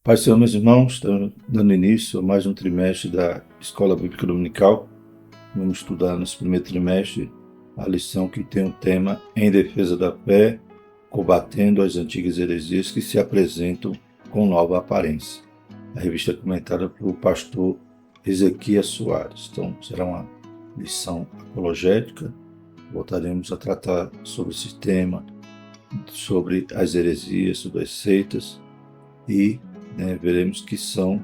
Pai, Senhor, meus irmãos, estamos dando início a mais um trimestre da Escola Bíblica Dominical. Vamos estudar nesse primeiro trimestre a lição que tem o tema Em Defesa da Fé, combatendo as antigas heresias que se apresentam com nova aparência. A revista é comentada pelo pastor Ezequias Soares. Então, será uma lição apologética. Voltaremos a tratar sobre esse tema, sobre as heresias, sobre as seitas e veremos que são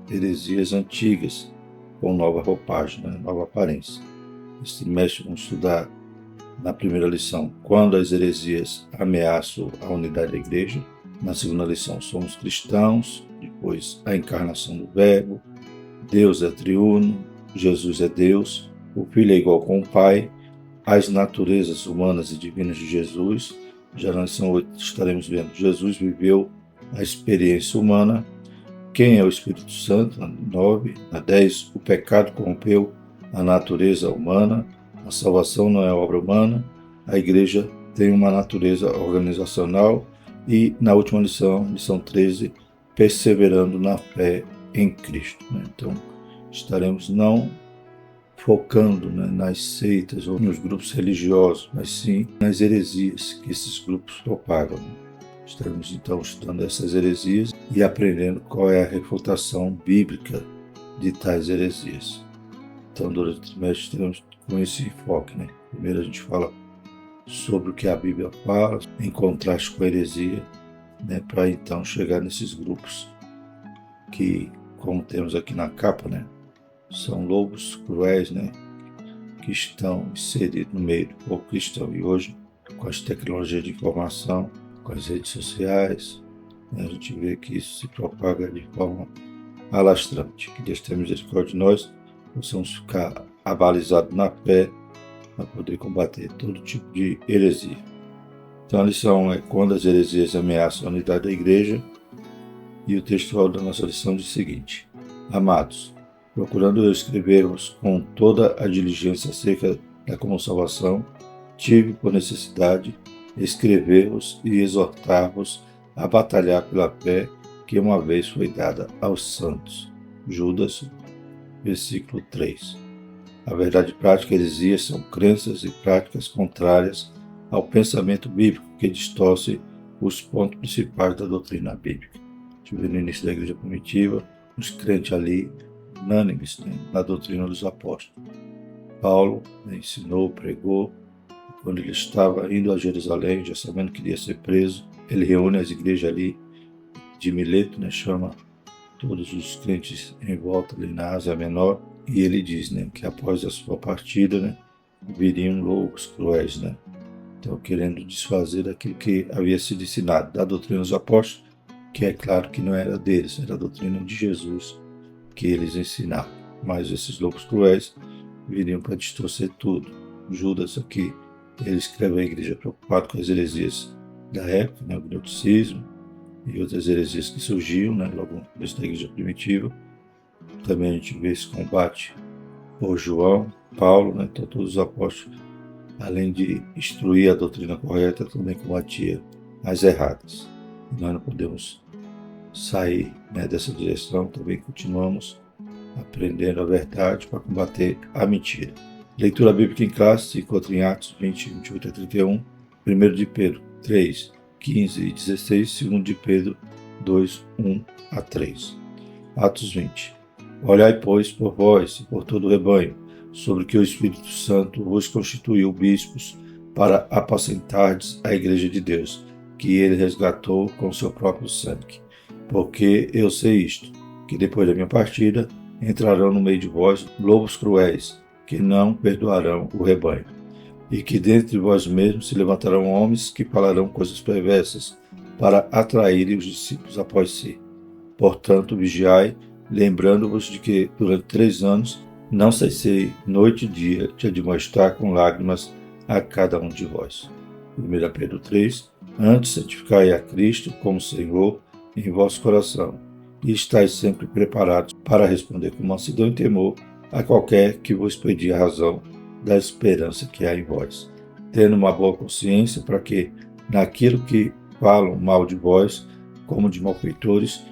heresias antigas, com nova roupagem, nova aparência. Neste trimestre vamos estudar na primeira lição, quando as heresias ameaçam a unidade da igreja. Na segunda lição, somos cristãos. Depois, a encarnação do Verbo. Deus é triuno, Jesus é Deus, o Filho é igual com o Pai, as naturezas humanas e divinas de Jesus. Já na lição 8 estaremos vendo Jesus viveu a experiência humana. Quem é o Espírito Santo? Na 9. Na 10, o pecado corrompeu a natureza humana. A salvação não é obra humana. A igreja tem uma natureza organizacional. E na última lição, lição 13, perseverando na fé em Cristo. Então, estaremos não focando nas seitas ou nos grupos religiosos, mas sim nas heresias que esses grupos propagam. Estaremos então estudando essas heresias e aprendendo qual é a refutação bíblica de tais heresias. Então, durante o trimestre, estaremos com esse enfoque. Primeiro a gente fala sobre o que a Bíblia fala, em contraste com a heresia, para então chegar nesses grupos que, como temos aqui na capa, são lobos cruéis, que estão inseridos no meio do povo cristão. E hoje, com as tecnologias de informação, com as redes sociais, a gente vê que isso se propaga de forma alastrante. Que Deus tenha misericórdia de nós, possamos ficar abalizados na fé para poder combater todo tipo de heresia. Então a lição é quando as heresias ameaçam a unidade da igreja, e o textual da nossa lição diz o seguinte: Amados, procurando eu escrever-vos com toda a diligência acerca da comum salvação, tive por necessidade escrever-vos e exortar-vos a batalhar pela fé que uma vez foi dada aos santos. Judas, versículo 3. A verdade prática e heresias são crenças e práticas contrárias ao pensamento bíblico que distorce os pontos principais da doutrina bíblica. Tive no início da igreja primitiva, os crentes ali unânimes na doutrina dos apóstolos. Paulo ensinou, pregou. Quando ele estava indo a Jerusalém, já sabendo que iria ser preso, ele reúne as igrejas ali de Mileto, chama todos os crentes em volta ali na Ásia Menor, e ele diz que após a sua partida viriam lobos cruéis, então querendo desfazer daquilo que havia sido ensinado, da doutrina dos apóstolos, que é claro que não era deles, era a doutrina de Jesus que eles ensinavam. Mas esses lobos cruéis viriam para distorcer tudo. Judas aqui, ele escreve à igreja preocupado com as heresias da época, o gnosticismo e outras heresias que surgiam, logo depois da igreja primitiva. Também a gente vê esse combate por João, Paulo, então todos os apóstolos, além de instruir a doutrina correta, também combatia as erradas. Nós não podemos sair dessa direção, também continuamos aprendendo a verdade para combater a mentira. Leitura bíblica em classe se encontra em Atos 20, 28 a 31, 1 de Pedro 3, 15 e 16, 2 de Pedro 2, 1 a 3. Atos 20. Olhai, pois, por vós e por todo o rebanho, sobre que o Espírito Santo vos constituiu bispos para apacentardes a igreja de Deus, que ele resgatou com seu próprio sangue. Porque eu sei isto, que depois da minha partida entrarão no meio de vós lobos cruéis, que não perdoarão o rebanho, e que dentre vós mesmos se levantarão homens que falarão coisas perversas, para atraírem os discípulos após si. Portanto, vigiai, lembrando-vos de que durante 3 anos não cessei noite e dia de admoestar com lágrimas a cada um de vós. 1 Pedro 3. Antes santificai a Cristo como Senhor em vosso coração, e estáis sempre preparados para responder com mansidão e temor a qualquer que vos pedir a razão da esperança que há em vós, tendo uma boa consciência para que, naquilo que falam mal de vós, como de malfeitores,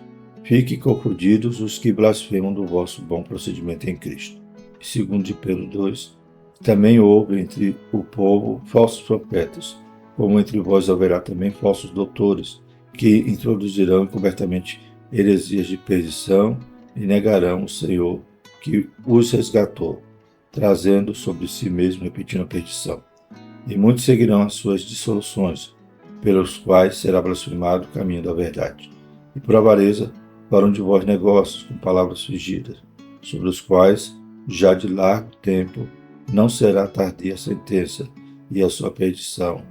Fiquem confundidos os que blasfemam do vosso bom procedimento em Cristo. Segundo de Pedro 2, também houve entre o povo falsos profetas, como entre vós haverá também falsos doutores, que introduzirão encobertamente heresias de perdição e negarão o Senhor que os resgatou, trazendo sobre si mesmo repetindo a perdição. E muitos seguirão as suas dissoluções, pelos quais será blasfemado o caminho da verdade. E por avareza farão de vós negócios com palavras fingidas, sobre os quais, já de largo tempo, não será tardia a sentença, e a sua perdição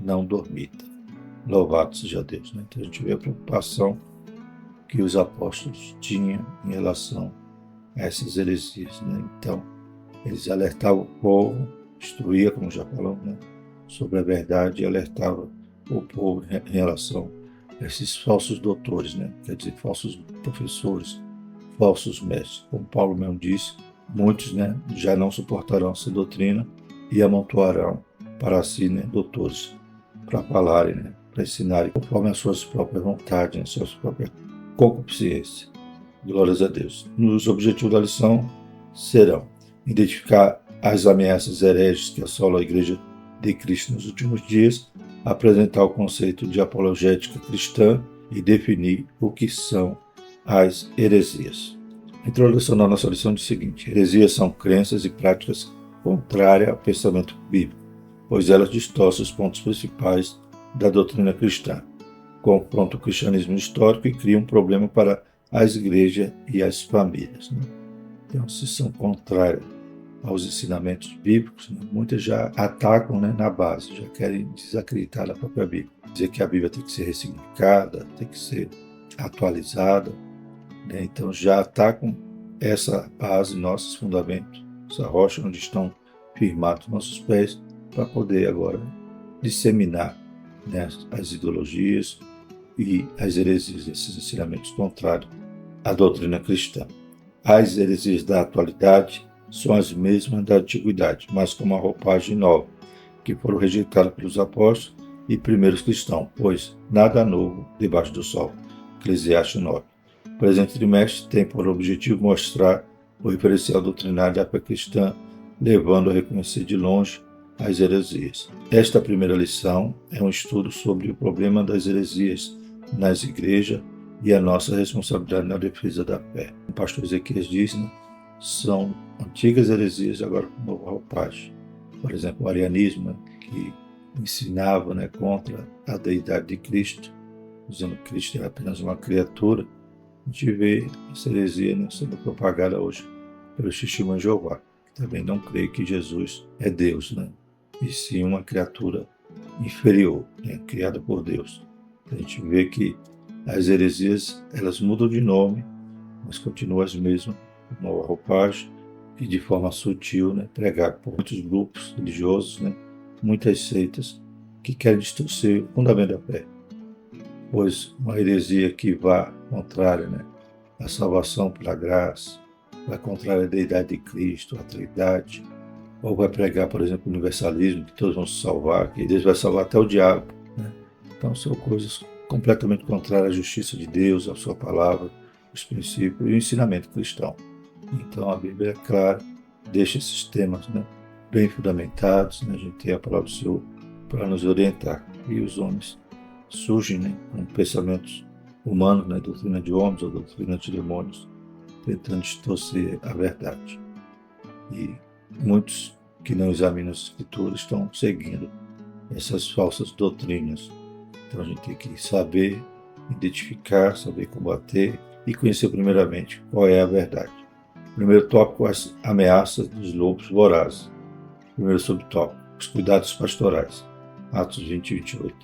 não dormita. Louvado seja Deus. Né? Então a gente vê a preocupação que os apóstolos tinham em relação a essas heresias. Né? Então, eles alertavam o povo, instruía, como já falamos, né? sobre a verdade, e alertava o povo em relação a esses falsos doutores, né? Quer dizer, falsos professores, falsos mestres. Como Paulo mesmo disse, muitos, né, já não suportarão essa doutrina e amontoarão para si, né, doutores, para falarem, né, para ensinarem conforme as suas próprias vontades, as suas próprias concupiscências. Glórias a Deus. Os objetivos da lição serão identificar as ameaças hereges que assolam a Igreja de Cristo nos últimos dias, apresentar o conceito de apologética cristã e definir o que são as heresias. A introdução da nossa lição diz o seguinte: heresias são crenças e práticas contrárias ao pensamento bíblico, pois elas distorcem os pontos principais da doutrina cristã, confrontam o cristianismo histórico e criam um problema para as igrejas e as famílias. Né? Então, se são contrárias aos ensinamentos bíblicos, né? Muitas já atacam, né, na base, já querem desacreditar da própria Bíblia. Dizer que a Bíblia tem que ser ressignificada, tem que ser atualizada. Né? Então já atacam essa base, nossos fundamentos, essa rocha onde estão firmados nossos pés, para poder agora disseminar, né, as ideologias e as heresias, esses ensinamentos contrários à doutrina cristã. As heresias da atualidade são as mesmas da antiguidade, mas com uma roupagem nova, que foram rejeitadas pelos apóstolos e primeiros cristãos, pois nada novo debaixo do sol. Eclesiastes 9. O presente trimestre tem por objetivo mostrar o referencial doutrinário da fé cristã, levando a reconhecer de longe as heresias. Esta primeira lição é um estudo sobre o problema das heresias nas igrejas e a nossa responsabilidade na defesa da fé. O pastor Ezequias diz, né, são antigas heresias agora com nova roupagem. Por exemplo, o arianismo, né, que ensinava, né, contra a deidade de Cristo, dizendo que Cristo era apenas uma criatura. A gente vê essa heresia, né, sendo propagada hoje pelo Testemunho de Jeová, que também não crê que Jesus é Deus, né, e sim uma criatura inferior, né, criada por Deus. A gente vê que as heresias, elas mudam de nome, mas continuam as mesmas, com nova roupagem e de forma sutil, né, pregada por muitos grupos religiosos, né, muitas seitas que querem distorcer o fundamento da fé. Pois uma heresia que vá contrária, né, à salvação pela graça, vai contrária à deidade de Cristo, à Trindade, ou vai pregar, por exemplo, o universalismo, que todos vão se salvar, que Deus vai salvar até o diabo. Né? Então são coisas completamente contrárias à justiça de Deus, à sua palavra, os princípios e o ensinamento cristão. Então a Bíblia é clara, deixa esses temas, né, bem fundamentados, né? A gente tem a palavra do Senhor para nos orientar. E os homens surgem, né, com pensamentos humanos, né, doutrina de homens ou doutrina de demônios, tentando distorcer a verdade. E muitos que não examinam as Escrituras estão seguindo essas falsas doutrinas. Então a gente tem que saber identificar, saber combater e conhecer primeiramente qual é a verdade. Primeiro tópico, as ameaças dos lobos vorazes. Primeiro subtópico, os cuidados pastorais. Atos 20 e 28.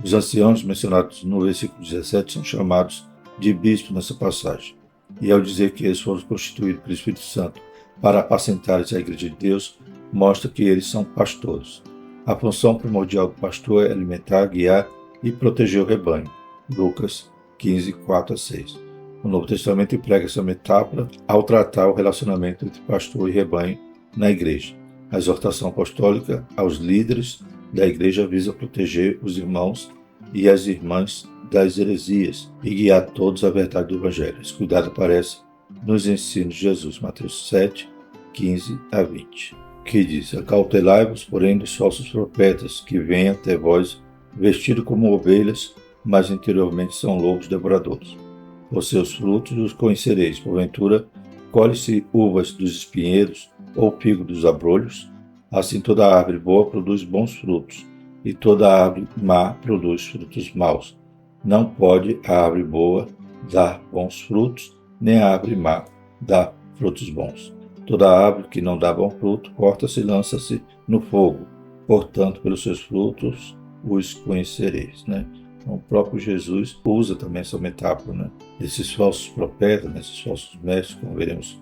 Os anciãos mencionados no versículo 17 são chamados de bispos nessa passagem. E ao dizer que eles foram constituídos pelo Espírito Santo para apacentar a Igreja de Deus, mostra que eles são pastores. A função primordial do pastor é alimentar, guiar e proteger o rebanho. Lucas 15, 4 a 6. O Novo Testamento emprega essa metáfora ao tratar o relacionamento entre pastor e rebanho na igreja. A exortação apostólica aos líderes da igreja visa proteger os irmãos e as irmãs das heresias e guiar todos à verdade do Evangelho. Esse cuidado aparece nos ensinos de Jesus, Mateus 7, 15 a 20, que diz: acautelai-vos, porém, dos falsos profetas, que vêm até vós vestidos como ovelhas, mas interiormente são lobos devoradores. Por seus frutos os conhecereis. Porventura, colhe-se uvas dos espinheiros ou figo dos abrolhos? Assim toda árvore boa produz bons frutos, e toda árvore má produz frutos maus. Não pode a árvore boa dar bons frutos, nem a árvore má dar frutos bons. Toda árvore que não dá bom fruto, corta-se e lança-se no fogo. Portanto, pelos seus frutos os conhecereis. Então, o próprio Jesus usa também essa metáfora, desses falsos profetas, desses falsos mestres, como veremos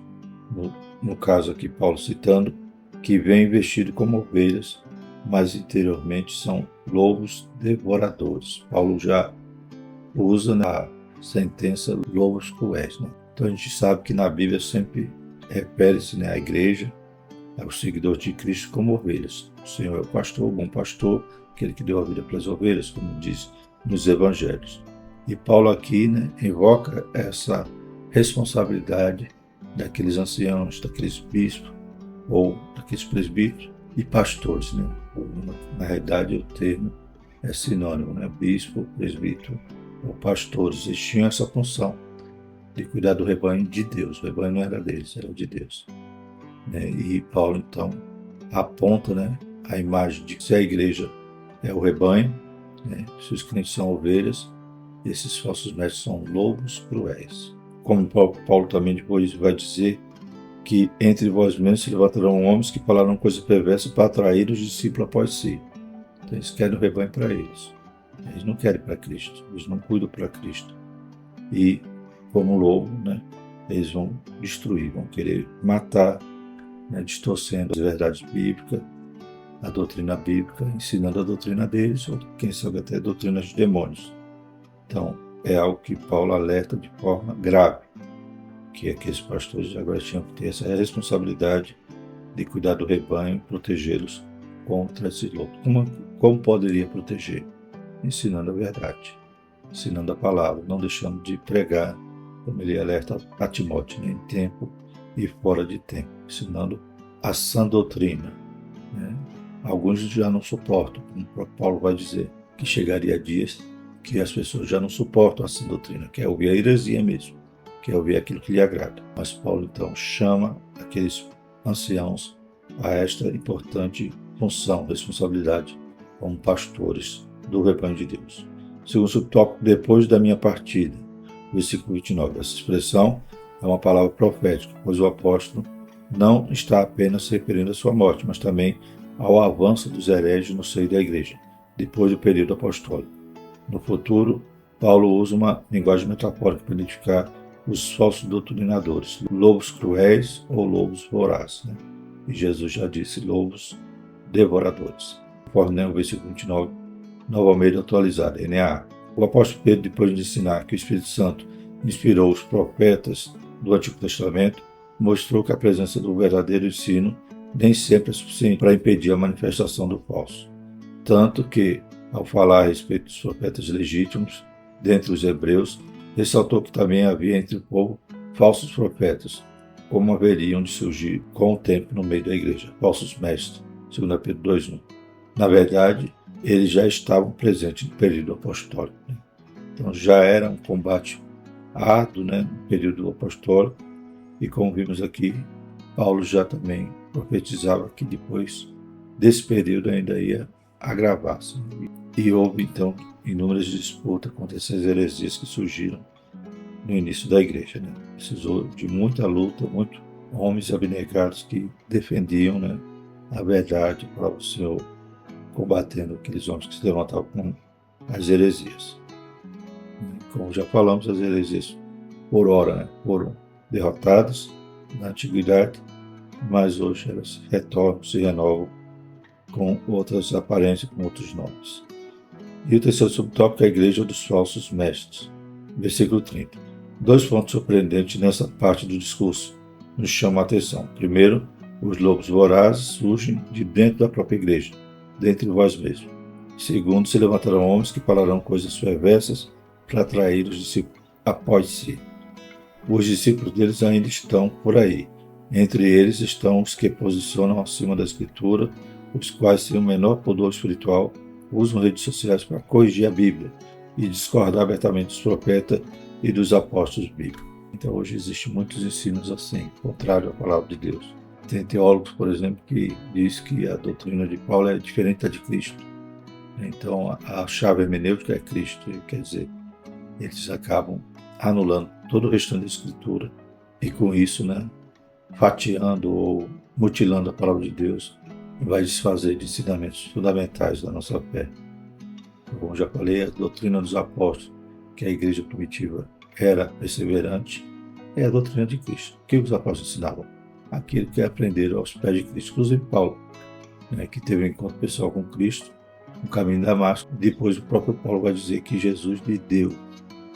no caso aqui Paulo citando, que vêm vestidos como ovelhas, mas interiormente são lobos devoradores. Paulo já usa na sentença lobos cruéis. Então a gente sabe que na Bíblia sempre refere-se à igreja, aos seguidores de Cristo como ovelhas. O Senhor é o pastor, o bom pastor, aquele que deu a vida para as ovelhas, como diz nos evangelhos. E Paulo aqui invoca essa responsabilidade daqueles anciãos, daqueles bispos ou daqueles presbíteros e pastores. Na realidade o termo é sinônimo, bispo, presbítero ou pastores. Eles tinham essa função de cuidar do rebanho de Deus. O rebanho não era deles, era de Deus. E Paulo então aponta a imagem de que se a igreja é o rebanho, se os crentes são ovelhas, esses falsos mestres são lobos cruéis. Como Paulo também depois vai dizer que entre vós mesmos se levantarão homens que falarão coisas perversas para atrair os discípulos após si. Então eles querem o rebanho para eles. Eles não querem para Cristo, eles não cuidam para Cristo. E como lobo, eles vão destruir, vão querer matar, distorcendo as verdades bíblicas, a doutrina bíblica, ensinando a doutrina deles, ou quem sabe até doutrinas de demônios. Então, é algo que Paulo alerta de forma grave, que aqueles pastores agora tinham que ter essa responsabilidade de cuidar do rebanho e protegê-los contra esses lobos. Como poderia proteger? Ensinando a verdade, ensinando a palavra, não deixando de pregar, como ele alerta a Timóteo, em tempo e fora de tempo, ensinando a sã doutrina. Alguns já não suportam, como o próprio Paulo vai dizer, que chegaria dias que as pessoas já não suportam a sã doutrina, quer ouvir a heresia mesmo, quer ouvir aquilo que lhe agrada. Mas Paulo então chama aqueles anciãos a esta importante função, responsabilidade como pastores do rebanho de Deus. Segundo subtópico, depois da minha partida, versículo 29. Essa expressão é uma palavra profética, pois o apóstolo não está apenas se referindo à sua morte, mas também ao avanço dos hereges no seio da igreja, depois do período apostólico. No futuro, Paulo usa uma linguagem metafórica para identificar os falsos doutrinadores, lobos cruéis ou lobos vorazes. E Jesus já disse lobos devoradores. Conforme o versículo 29, Nova Almeida atualizada, NAA. O apóstolo Pedro, depois de ensinar que o Espírito Santo inspirou os profetas do Antigo Testamento, mostrou que a presença do verdadeiro ensino nem sempre é suficiente para impedir a manifestação do falso. Tanto que, ao falar a respeito dos profetas legítimos dentre os hebreus, ressaltou que também havia entre o povo falsos profetas, como haveriam de surgir com o tempo no meio da igreja, falsos mestres, 2 Pedro 2:1. Na verdade, eles já estavam presentes no período apostólico. Então já era um combate árduo, no período apostólico, e como vimos aqui, Paulo já também profetizava que depois desse período ainda ia agravar-se. E houve então inúmeras disputas contra essas heresias que surgiram no início da igreja. Precisou de muita luta, muitos homens abnegados que defendiam a verdade para o Senhor, combatendo aqueles homens que se levantavam com as heresias. Como já falamos, as heresias por ora foram derrotadas na antiguidade, mas hoje elas retornam, se renovam com outras aparências, com outros nomes. E o terceiro subtópico é a igreja dos falsos mestres. Versículo 30. Dois pontos surpreendentes nessa parte do discurso nos chamam a atenção. Primeiro, os lobos vorazes surgem de dentro da própria igreja, dentre vós mesmos. Segundo, se levantarão homens que falarão coisas perversas para atrair os discípulos após si. Os discípulos deles ainda estão por aí. Entre eles estão os que posicionam acima da Escritura, os quais, sem o menor pudor espiritual, usam redes sociais para corrigir a Bíblia e discordar abertamente dos profetas e dos apóstolos bíblicos. Então hoje existem muitos ensinos assim, contrário à palavra de Deus. Tem teólogos, por exemplo, que diz que a doutrina de Paulo é diferente da de Cristo. Então a chave hermenêutica é Cristo, quer dizer, eles acabam anulando todo o restante da Escritura e com isso, fatiando ou mutilando a palavra de Deus e vai desfazer de ensinamentos fundamentais da nossa fé. Como já falei, a doutrina dos apóstolos, que a igreja primitiva era perseverante, é a doutrina de Cristo. O que os apóstolos ensinavam? Aquilo que aprenderam aos pés de Cristo. Inclusive Paulo, que teve um encontro pessoal com Cristo, no caminho de Damasco. Depois o próprio Paulo vai dizer que Jesus lhe deu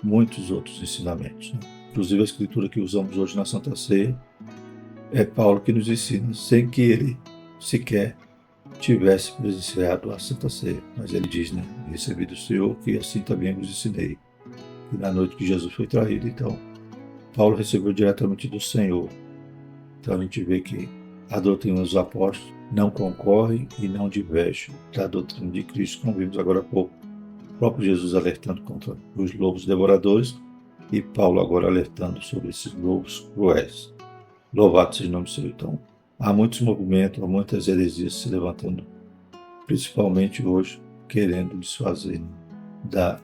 muitos outros ensinamentos. Inclusive a escritura que usamos hoje na Santa Ceia é Paulo que nos ensina, sem que ele sequer tivesse presenciado a Santa Ceia. Mas ele diz, recebi do Senhor que assim também vos ensinei. E na noite que Jesus foi traído, então, Paulo recebeu diretamente do Senhor. Então a gente vê que a doutrina dos apóstolos não concorre e não diverge da doutrina de Cristo, como vimos agora há pouco. O próprio Jesus alertando contra os lobos devoradores e Paulo agora alertando sobre esses lobos cruéis. Louvado seja o nome do Senhor. Então, há muitos movimentos, há muitas heresias se levantando, principalmente hoje, querendo desfazer da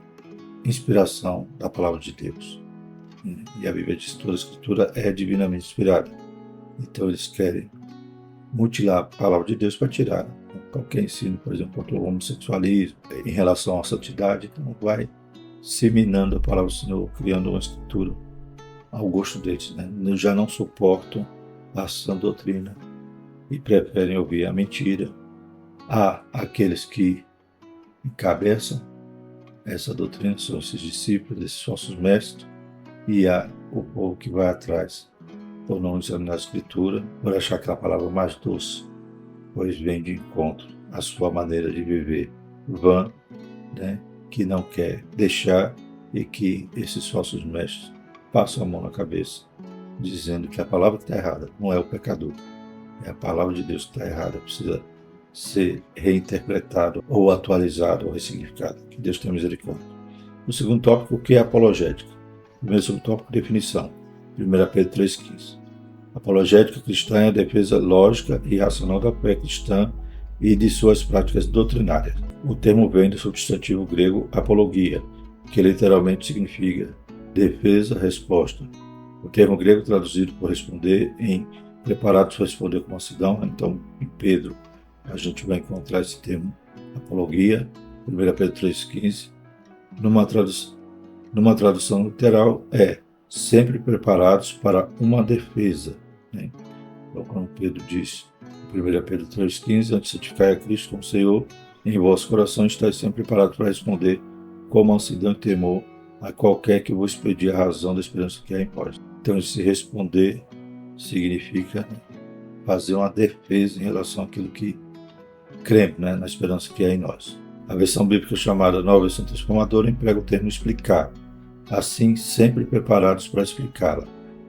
inspiração da palavra de Deus. E a Bíblia diz que toda a Escritura é divinamente inspirada. Então eles querem mutilar a palavra de Deus para tirar qualquer ensino, por exemplo, contra o homossexualismo, em relação à santidade, então vai seminando a palavra do Senhor, criando uma escritura ao gosto deles. Já não suportam a sã doutrina e preferem ouvir a mentira. Há aqueles que encabeçam essa doutrina, são esses discípulos, esses falsos mestres, e há o povo que vai atrás por não examinar a Escritura, por achar aquela palavra mais doce, pois vem de encontro à sua maneira de viver vã, que não quer deixar e que esses falsos mestres passam a mão na cabeça, dizendo que a palavra que está errada não é o pecador, é a palavra de Deus que está errada, precisa ser reinterpretada ou atualizada ou ressignificada. Que Deus tenha misericórdia. O segundo tópico, o que é apologética? O primeiro subtópico, definição. 1 Pedro 3,15. Apologética cristã é a defesa lógica e racional da fé cristã e de suas práticas doutrinárias. O termo vem do substantivo grego apologia, que literalmente significa defesa, resposta. O termo grego traduzido por responder em preparados para responder com mansidão. Então, em Pedro, a gente vai encontrar esse termo apologia, 1 Pedro 3,15. Numa tradução literal, é sempre preparados para uma defesa. Então, como Pedro diz, em 1 Pedro 3,15, antes de santificar a Cristo como Senhor, em vosso coração estáis sempre preparados para responder com mansidão e temor a qualquer que vos pedir a razão da esperança que há em vós. Então, esse responder significa fazer uma defesa em relação àquilo que cremos, na esperança que há em nós. A versão bíblica chamada Nova Versão Transformadora emprega o termo explicar, assim sempre preparados para explicá-la.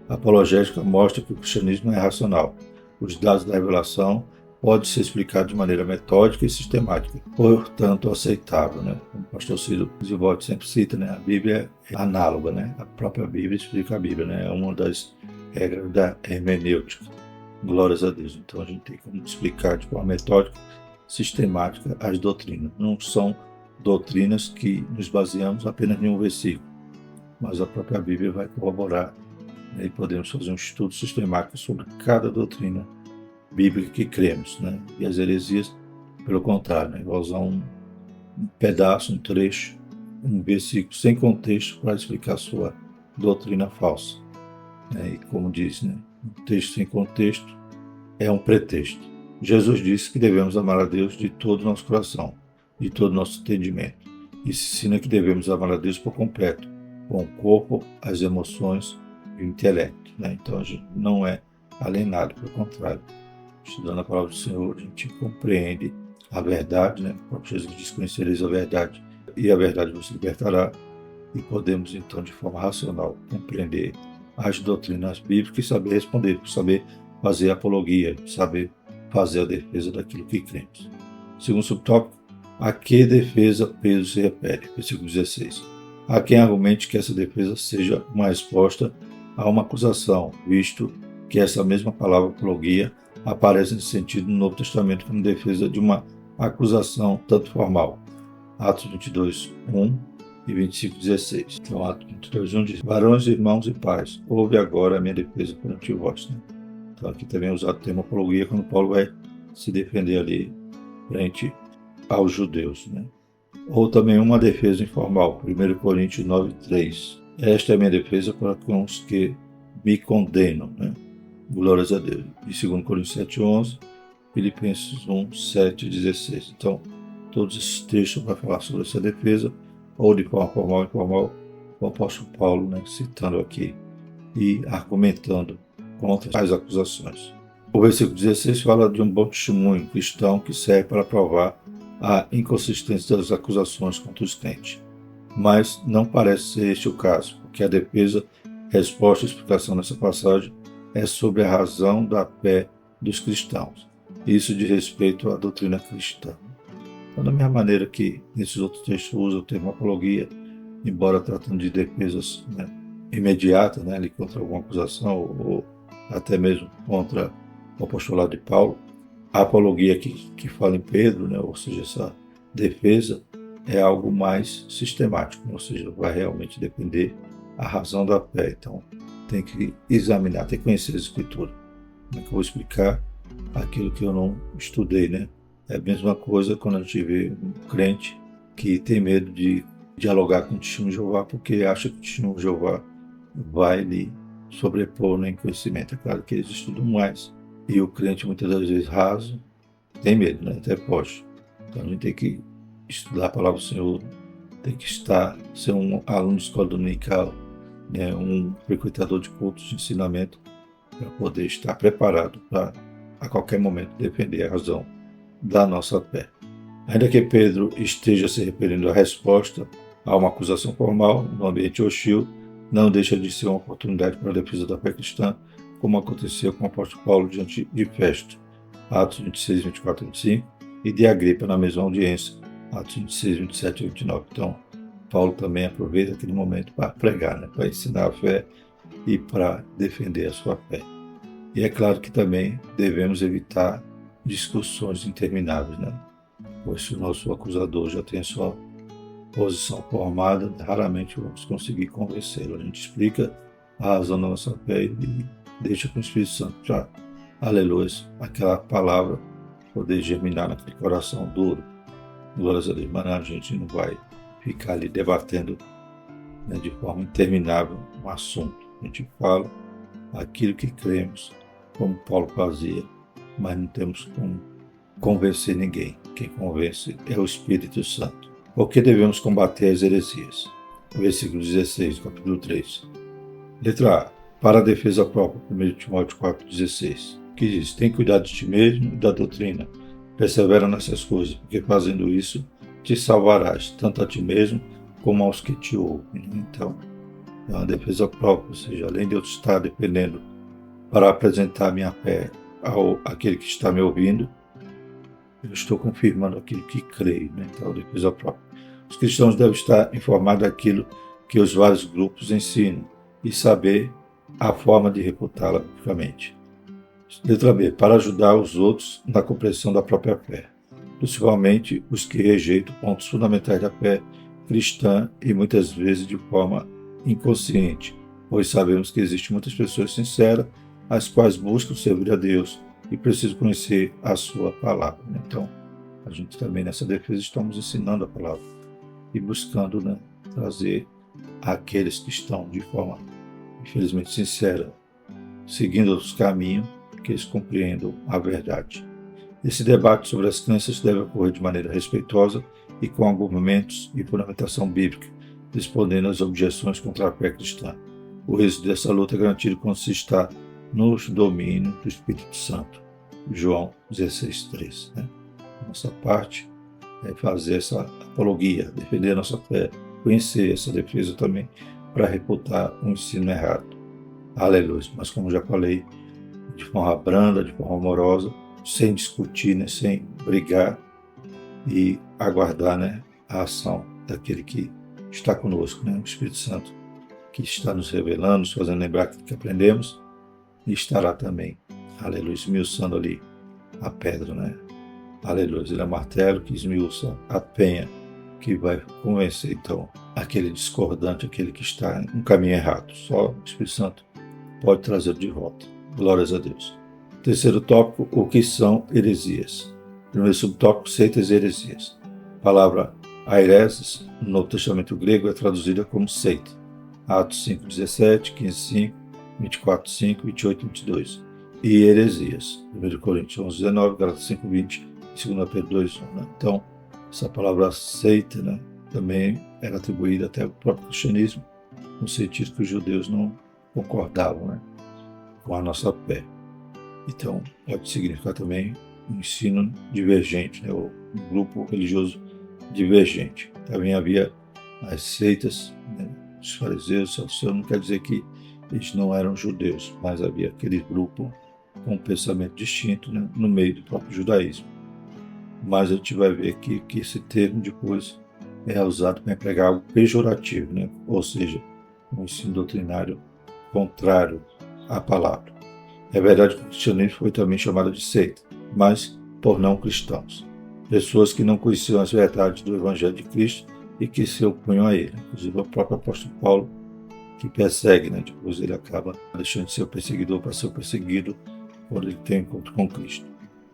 A apologética mostra que o cristianismo é racional. Os dados da revelação podem ser explicados de maneira metódica e sistemática, portanto aceitável. Como o pastor Ciro Zivote sempre cita, a Bíblia é análoga, a própria Bíblia explica a Bíblia, é uma das regras da hermenêutica. Glórias a Deus. Então a gente tem como explicar de forma metódica, sistemática as doutrinas. Não são doutrinas que nos baseamos apenas em um versículo, mas a própria Bíblia vai corroborar, e podemos fazer um estudo sistemático sobre cada doutrina bíblica que cremos. E as heresias, pelo contrário, vai usar um pedaço, um trecho, um versículo sem contexto para explicar a sua doutrina falsa. E como diz, um texto sem contexto é um pretexto. Jesus disse que devemos amar a Deus de todo o nosso coração, de todo o nosso entendimento. E se ensina que devemos amar a Deus por completo, com o corpo, as emoções e o intelecto. Então a gente não é alienado, pelo contrário. Estudando a palavra do Senhor, a gente compreende a verdade. O próprio Jesus diz: conhecereis a verdade, e a verdade vos libertará. e podemos, então, de forma racional, compreender as doutrinas bíblicas e saber responder, saber fazer apologia, saber fazer a defesa daquilo que cremos. Segundo subtópico, a que defesa Pedro se refere? Versículo 16. Há quem argumente que essa defesa seja uma resposta a uma acusação, visto que essa mesma palavra apologia aparece nesse sentido no Novo Testamento como defesa de uma acusação tanto formal. Atos 22, 1 e 25, 16. Então, Atos 22, 1 diz: Varões, irmãos e pais, ouve agora a minha defesa perante vós. Então, aqui também é usado o termo apologia quando Paulo vai se defender ali frente aos judeus. Ou também uma defesa informal, 1 Coríntios 9, 3. Esta é a minha defesa para com os que me condenam. Glórias a Deus. E 2 Coríntios 7, 11, Filipenses 1, 7 e 16. Então, todos esses textos vão falar sobre essa defesa, ou de forma formal ou informal, o apóstolo Paulo citando aqui e argumentando contra as acusações. O versículo 16 fala de um bom testemunho cristão que serve para provar a inconsistência das acusações contra os crentes. Mas não parece ser este o caso, porque a defesa, resposta e explicação nessa passagem é sobre a razão da fé dos cristãos. Isso de respeito à doutrina cristã. Então, da mesma maneira que nesses outros textos usa o termo apologia, embora tratando de defesas imediatas, ali contra alguma acusação ou até mesmo contra o apostolado de Paulo, a apologia que fala em Pedro, ou seja, essa defesa é algo mais sistemático, ou seja, vai realmente depender a razão da fé. Então, tem que examinar, tem que conhecer a Escritura. Como é que eu vou explicar aquilo que eu não estudei, É a mesma coisa quando a gente vê um crente que tem medo de dialogar com o testemunho de Jeová porque acha que o testemunho de Jeová vai lhe sobrepor em conhecimento. É claro que eles estudam mais e o crente muitas das vezes raso tem medo, até pode. Então a gente tem que estudar a palavra do Senhor, tem que ser um aluno de escola dominical, um frequentador de cultos de ensinamento para poder estar preparado para a qualquer momento defender a razão da nossa fé. Ainda que Pedro esteja se referindo à resposta a uma acusação formal no ambiente hostil, não deixa de ser uma oportunidade para a defesa da fé cristã, como aconteceu com o apóstolo Paulo diante de Festo, Atos 26, 24 e 25, e de Agripa na mesma audiência, Atos 26, 27 e 29. Então, Paulo também aproveita aquele momento para pregar, para ensinar a fé e para defender a sua fé. E é claro que também devemos evitar discussões intermináveis, Pois se o nosso acusador já tem a sua posição formada, raramente vamos conseguir convencê-lo. A gente explica a razão da nossa fé e deixa com o Espírito Santo já, aleluia, aquela palavra poder germinar naquele coração duro. Glórias a Deus, mas a gente não vai ficar ali debatendo de forma interminável um assunto. A gente fala aquilo que cremos, como Paulo fazia, mas não temos como convencer ninguém. Quem convence é o Espírito Santo. Por que devemos combater as heresias? Versículo 16, capítulo 3. Letra A. Para a defesa própria, 1 Timóteo 4,16, que diz: tem cuidado de ti mesmo e da doutrina. Persevera nessas coisas, porque fazendo isso te salvarás, tanto a ti mesmo como aos que te ouvem. Então, é uma defesa própria, ou seja, além de eu estar dependendo para apresentar minha fé àquele que está me ouvindo, eu estou confirmando aquilo que creio, Então, defesa própria. Os cristãos devem estar informados daquilo que os vários grupos ensinam e saber a forma de refutá-la biblicamente. Letra B. Para ajudar os outros na compreensão da própria fé, principalmente os que rejeitam pontos fundamentais da fé cristã e muitas vezes de forma inconsciente, pois sabemos que existem muitas pessoas sinceras as quais buscam servir a Deus e precisam conhecer a sua palavra. Então, a gente também nessa defesa estamos ensinando a palavra e buscando trazer aqueles que estão de forma, infelizmente, sincera, seguindo os caminhos, que eles compreendam a verdade. Esse debate sobre as crenças deve ocorrer de maneira respeitosa e com argumentos e fundamentação bíblica, respondendo às objeções contra a fé cristã. O êxito dessa luta é garantido quando se está no domínio do Espírito Santo. João 16,3. Nossa parte é fazer essa apologia, defender a nossa fé, conhecer essa defesa também para refutar um ensino errado. Aleluia. Mas como já falei, de forma branda, de forma amorosa, sem discutir, né, sem brigar e aguardar, né, a ação daquele que está conosco, né, o Espírito Santo, que está nos revelando, nos fazendo lembrar aquilo que aprendemos e estará também, aleluia, esmiuçando ali a pedra, né? Aleluia, ele é martelo que esmiuça a penha, que vai convencer então aquele discordante, aquele que está em um caminho errado. Só o Espírito Santo pode trazê-lo de volta. Glórias a Deus. Terceiro tópico, o que são heresias? Primeiro subtópico, seitas e heresias. A palavra aireses, no Novo Testamento grego, é traduzida como seita. Atos 5:17, 15:5, 24:5, 28:22. E heresias. 1 Coríntios 11:19, Gálatas 5:20, 2 Pedro 2:1. Né? Então, essa palavra seita, né, também era atribuída até ao próprio cristianismo, no sentido que os judeus não concordavam, né, com a nossa fé. Então, pode significar também um ensino divergente, né, ou um grupo religioso divergente. Também havia as seitas, né, os fariseus, saduceus, não quer dizer que eles não eram judeus, mas havia aquele grupo com um pensamento distinto, né, no meio do próprio judaísmo. Mas a gente vai ver aqui que esse termo depois é usado para empregar algo pejorativo, né, ou seja, um ensino doutrinário contrário à palavra. É verdade que o cristianismo foi também chamado de seita, mas por não cristãos. Pessoas que não conheciam as verdades do Evangelho de Cristo e que se opunham a ele. Inclusive o próprio apóstolo Paulo, que persegue, né? Depois ele acaba deixando de ser o perseguidor para ser o perseguido quando ele tem encontro com Cristo.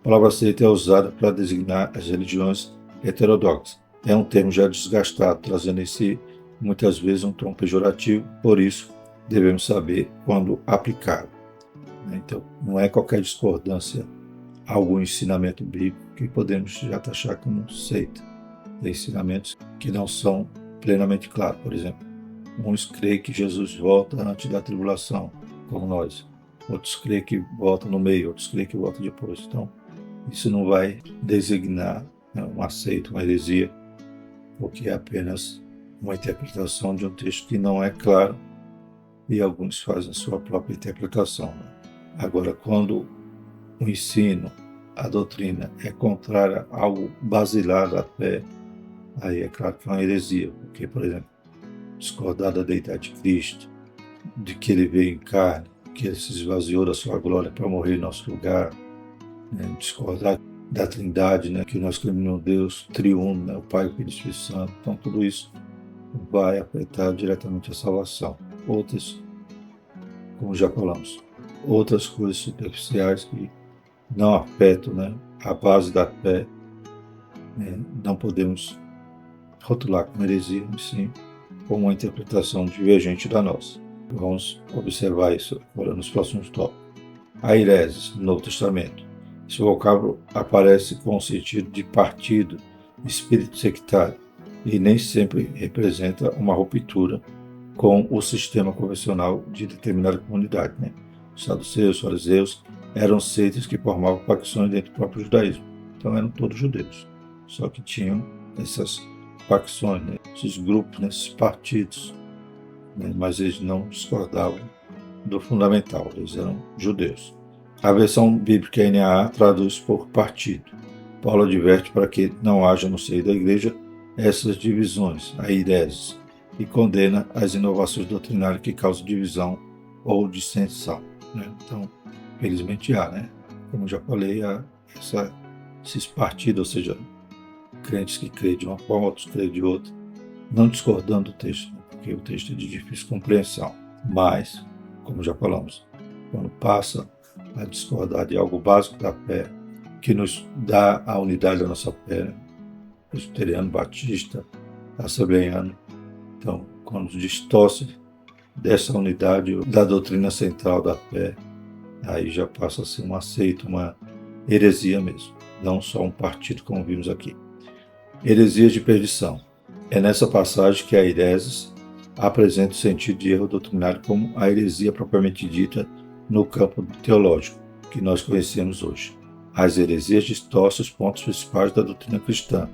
A palavra seita é usada para designar as religiões heterodoxas. É um termo já desgastado, trazendo em si muitas vezes um tom pejorativo, por isso devemos saber quando aplicá-lo. Então, não é qualquer discordância a algum ensinamento bíblico que podemos já taxar como seita. Tem ensinamentos que não são plenamente claros. Por exemplo, uns creem que Jesus volta antes da tribulação, como nós. Outros creem que volta no meio, outros creem que volta depois. Então, isso não vai designar, né, uma seita, uma heresia, porque é apenas uma interpretação de um texto que não é claro e alguns fazem a sua própria interpretação. Né? Agora, quando o ensino, a doutrina é contrária a algo basilar da fé, aí é claro que é uma heresia, porque, por exemplo, discordar da deidade de Cristo, de que ele veio em carne, que ele se esvaziou da sua glória para morrer em nosso lugar, né? Discordar da Trindade, né? Que nós cremos no Deus triuno, né? O Pai, o Filho e o Espírito Santo. Então, tudo isso vai afetar diretamente a salvação. Outras, como já falamos, outras coisas superficiais que não afetam, né, a base da fé, né, não podemos rotular como heresia, sim, como uma interpretação divergente da nossa. Vamos observar isso agora nos próximos tópicos. Aireses, no Novo Testamento. Esse vocábulo aparece com o sentido de partido, espírito sectário, e nem sempre representa uma ruptura com o sistema convencional de determinada comunidade. Né? Os saduceus, os fariseus, eram seitas que formavam facções dentro do próprio judaísmo. Então eram todos judeus, só que tinham essas facções, né? Esses grupos, né? Esses partidos, né? Mas eles não discordavam do fundamental, eles eram judeus. A versão bíblica NAA traduz por partido. Paulo adverte para que não haja no seio da igreja essas divisões, aireses, e condena as inovações doutrinárias que causam divisão ou dissensão. Né? Então, felizmente há, né? Como já falei, há esses partidos, ou seja, crentes que creem de uma forma, outros creem de outra, não discordando do texto, né? Porque o texto é de difícil compreensão. Mas, como já falamos, quando passa a discordar de algo básico da fé, que nos dá a unidade da nossa fé, né? Presbiteriano, batista, assembleiano, então, quando distorce dessa unidade da doutrina central da fé, aí já passa a ser uma seita, uma heresia mesmo, não só um partido como vimos aqui. Heresias de perdição. É nessa passagem que a hereses apresenta o sentido de erro doutrinário como a heresia propriamente dita no campo teológico, que nós conhecemos hoje. As heresias distorcem os pontos principais da doutrina cristã,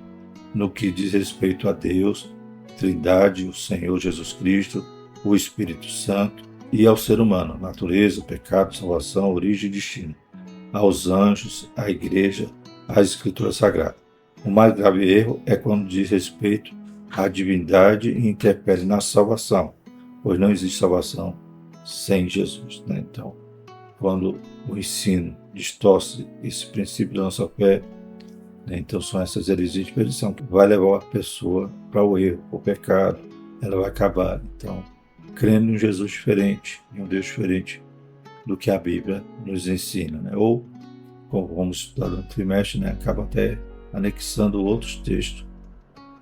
no que diz respeito a Deus, Trindade, o Senhor Jesus Cristo, o Espírito Santo, e ao ser humano, natureza, pecado, salvação, origem e destino, aos anjos, à igreja, às escrituras sagradas. O mais grave erro é quando diz respeito à divindade e interfere na salvação, pois não existe salvação sem Jesus, né? Então, quando o ensino distorce esse princípio da nossa fé, né? Então são essas heresias de perdição que vai levar a pessoa para o erro, para o pecado, ela vai acabar. Então, crendo em um Jesus diferente, em um Deus diferente do que a Bíblia nos ensina, né? Ou, como vamos estudar no trimestre, né? Acaba até anexando outros textos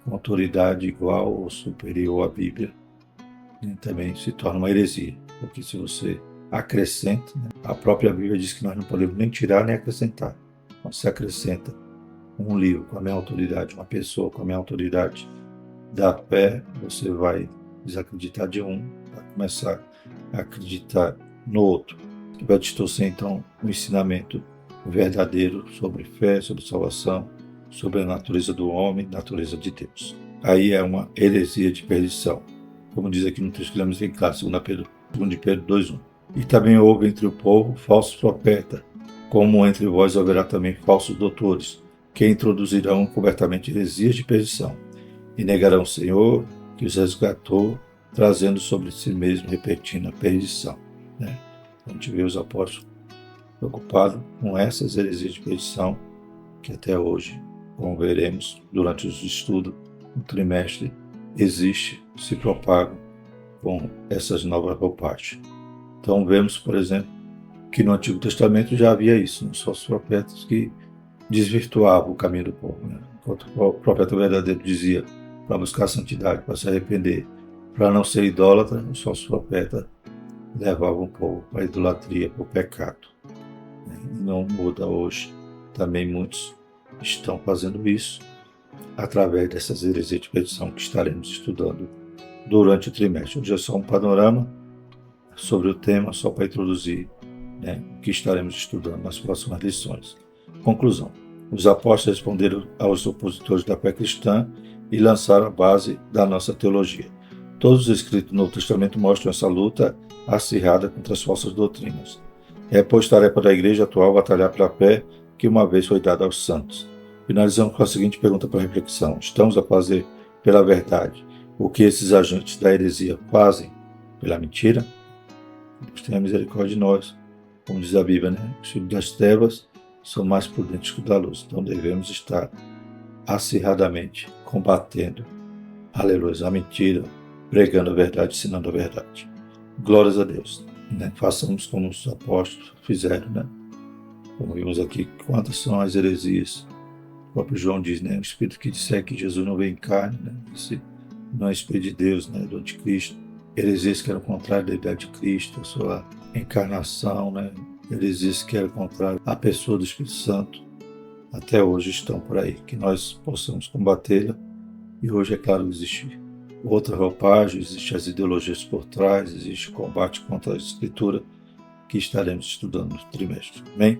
com autoridade igual ou superior à Bíblia, né? Também se torna uma heresia, porque se você acrescenta, né? A própria Bíblia diz que nós não podemos nem tirar nem acrescentar. Quando se acrescenta um livro com a minha autoridade, uma pessoa com a minha autoridade da fé, você vai desacreditar de um, vai começar a acreditar no outro, que vai distorcer então o ensinamento verdadeiro sobre fé, sobre salvação, sobre a natureza do homem, natureza de Deus. Aí é uma heresia de perdição, como diz aqui no texto que lemos bem claro, 2 Pedro 2:1. E também houve entre o povo falsos profetas, como entre vós haverá também falsos doutores, que introduzirão cobertamente heresias de perdição, e negarão o Senhor que os resgatou, trazendo sobre si mesmo repetindo a perdição. Né? A gente vê os apóstolos preocupados com essas heresias de perdição, que até hoje, como veremos durante os estudos, no trimestre, existe, se propagam com essas novas roupagens. Então vemos, por exemplo, que no Antigo Testamento já havia isso, né? Só os profetas que desvirtuavam o caminho do povo. Né? Enquanto o profeta verdadeiro dizia para buscar a santidade, para se arrepender, para não ser idólatra, os falsos profetas levavam o povo para a idolatria, para o pecado. Não muda hoje. Também muitos estão fazendo isso através dessas heresias de perdição que estaremos estudando durante o trimestre. Hoje é só um panorama sobre o tema, só para introduzir, né, o que estaremos estudando nas próximas lições. Conclusão. Os apóstolos responderam aos opositores da fé cristã e lançaram a base da nossa teologia. Todos os escritos do Novo Testamento mostram essa luta acirrada contra as falsas doutrinas. É, pois, tarefa da igreja atual batalhar pela fé que uma vez foi dada aos santos. Finalizamos com a seguinte pergunta para reflexão. Estamos a fazer pela verdade o que esses agentes da heresia fazem pela mentira? Deus tenha misericórdia de nós. Como diz a Bíblia, né? Os filhos das trevas são mais prudentes que o da luz. Então devemos estar acirradamente combatendo, aleluia, a mentira, pregando a verdade, ensinando a verdade. Glórias a Deus. Né? Façamos como os apóstolos fizeram, né? Como vimos aqui, quantas são as heresias. O próprio João diz, né? O Espírito que disser que Jesus não veio em carne, né? Esse não é o Espírito de Deus, né? Do anticristo. Heresias que eram contrárias da idade de Cristo, a sua encarnação, né? Heresias que eram contrárias à pessoa do Espírito Santo, até hoje estão por aí. Que nós possamos combatê-la. E hoje, é claro, existe outra roupagem, existem as ideologias por trás, existe o combate contra a Escritura, que estaremos estudando no trimestre. Amém?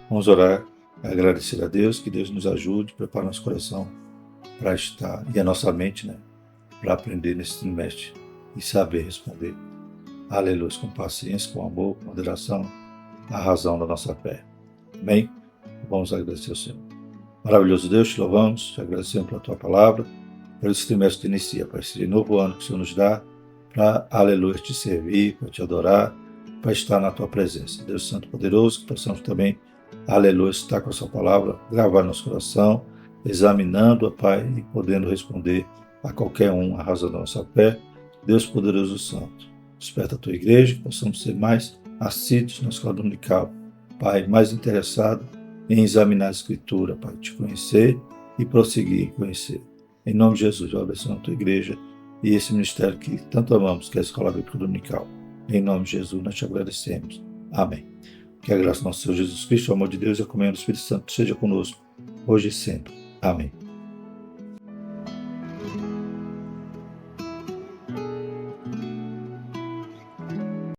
Vamos orar, agradecer a Deus, que Deus nos ajude, prepare nosso coração para estar, e a nossa mente, né, para aprender nesse trimestre e saber responder. Aleluia, com paciência, com amor, com moderação, a razão da nossa fé. Amém? Vamos agradecer ao Senhor. Maravilhoso Deus, te louvamos, te agradecemos pela tua palavra, por esse trimestre que inicia, para esse novo ano que o Senhor nos dá, para, aleluia, te servir, para te adorar, para estar na tua presença. Deus Santo Poderoso, que possamos também, aleluia, estar com a sua palavra, gravar no nosso coração, examinando-a, Pai, e podendo responder a qualquer um a razão da nossa fé. Deus Poderoso Santo, desperta a tua igreja, que possamos ser mais assíduos na escola dominical, Pai, mais interessado em examinar a Escritura, Pai, te conhecer e prosseguir em conhecer. Em nome de Jesus, eu abençoo a tua igreja e esse ministério que tanto amamos, que é a Escola Bíblica Dominical. Em nome de Jesus, nós te agradecemos. Amém. Que a graça do nosso Senhor Jesus Cristo, o amor de Deus e a comunhão do Espírito Santo seja conosco, hoje e sempre. Amém.